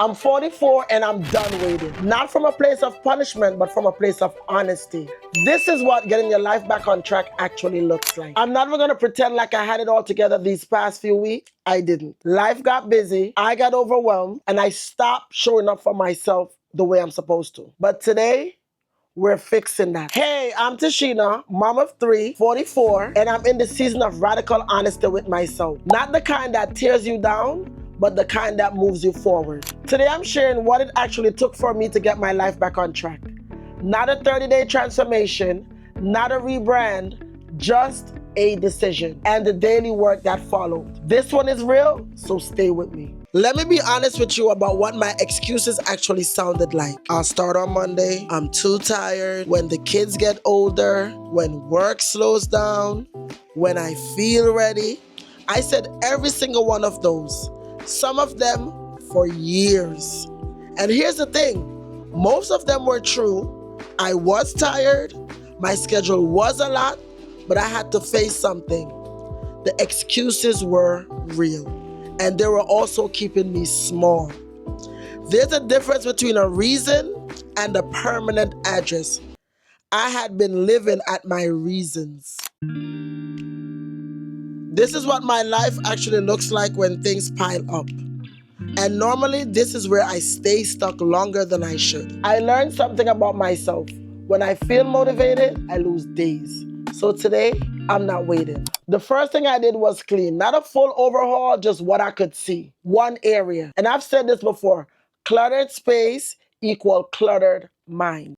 I'm 44 and I'm done waiting. Not from a place of punishment, but from a place of honesty. This is what getting your life back on track actually looks like. I'm not even gonna pretend like I had it all together these past few weeks. I didn't. Life got busy, I got overwhelmed, and I stopped showing up for myself the way I'm supposed to. But today, we're fixing that. Hey, I'm Tashina, mom of 3, 44, and I'm in the season of radical honesty with myself. Not the kind that tears you down, but the kind that moves you forward. Today I'm sharing what it actually took for me to get my life back on track. Not a 30-day transformation, not a rebrand, just a decision and the daily work that followed. This one is real, so stay with me. Let me be honest with you about what my excuses actually sounded like. I'll start on Monday. I'm too tired. When the kids get older, when work slows down, when I feel ready. I said every single one of those. Some of them for years. And here's the thing, most of them were true. I was tired, my schedule was a lot, but I had to face something. The excuses were real, and they were also keeping me small. There's a difference between a reason and a permanent address. I had been living at my reasons. This is what my life actually looks like when things pile up. And normally, this is where I stay stuck longer than I should. I learned something about myself. When I feel motivated, I lose days. So today, I'm not waiting. The first thing I did was clean. Not a full overhaul, just what I could see. One area. And I've said this before, cluttered space equal cluttered mind.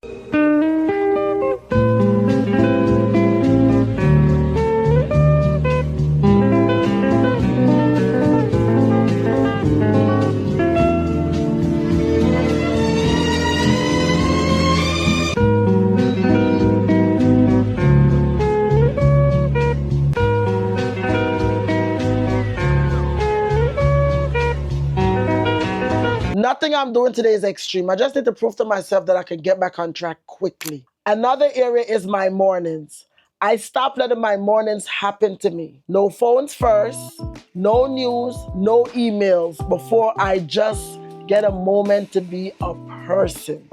Nothing I'm doing today is extreme. I just need to prove to myself that I can get back on track quickly. Another area is my mornings. I stopped letting my mornings happen to me. No phones first, no news, no emails before I just get a moment to be a person.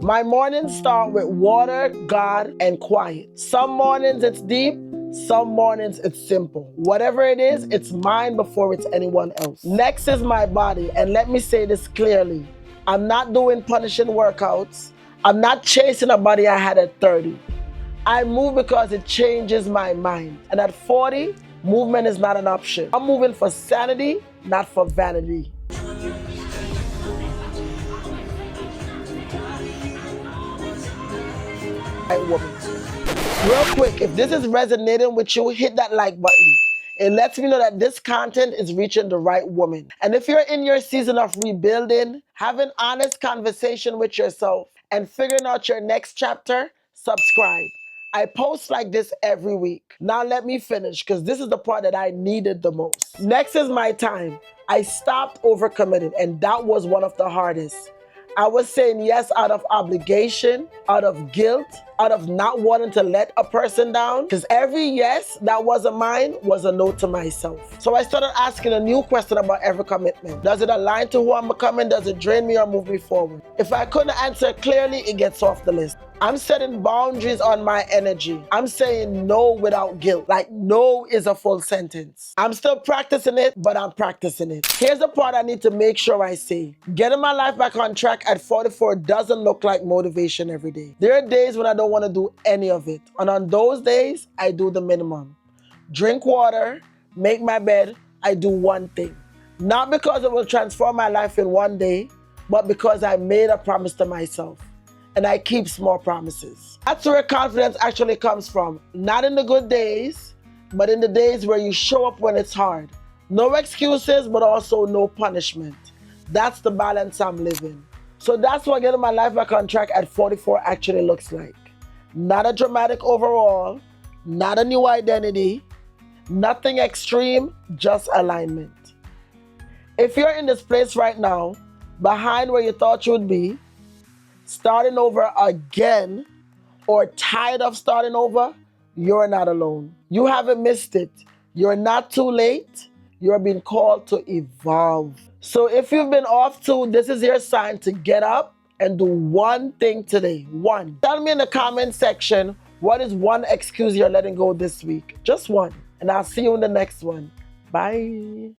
My mornings start with water, God, and quiet. Some mornings it's deep, some mornings it's simple. Whatever it is, it's mine before it's anyone else. Next is my body, and let me say this clearly. I'm not doing punishing workouts. I'm not chasing a body I had at 30. I move because it changes my mind. And at 40, movement is not an option. I'm moving for sanity, not for vanity. Woman. Real quick, if this is resonating with you, hit that like button. It lets me know that this content is reaching the right woman. And if you're in your season of rebuilding, having honest conversation with yourself, and figuring out your next chapter, subscribe. I post like this every week. Now let me finish, because this is the part that I needed the most. Next is my time. I stopped overcommitting, and that was one of the hardest. I was saying yes out of obligation, out of guilt, out of not wanting to let a person down. Because every yes that wasn't mine was a no to myself. So I started asking a new question about every commitment. Does it align to who I'm becoming? Does it drain me or move me forward? If I couldn't answer clearly, it gets off the list. I'm setting boundaries on my energy. I'm saying no without guilt. Like no is a full sentence. I'm still practicing it, but I'm practicing it. Here's the part I need to make sure I say. Getting my life back on track at 44 doesn't look like motivation every day. There are days when I don't want to do any of it. And on those days, I do the minimum. Drink water, make my bed, I do one thing. Not because it will transform my life in one day, but because I made a promise to myself. And I keep small promises. That's where confidence actually comes from. Not in the good days, but in the days where you show up when it's hard. No excuses, but also no punishment. That's the balance I'm living. So that's what getting my life back on track at 44 actually looks like. Not a dramatic overhaul, not a new identity, nothing extreme, just alignment. If you're in this place right now, behind where you thought you would be, starting over again, or tired of starting over, you're not alone. You haven't missed it. You're not too late. You're being called to evolve. So if you've been off too, this is your sign to get up and do one thing today. One. Tell me in the comment section, what is one excuse you're letting go this week? Just one. And I'll see you in the next one. Bye.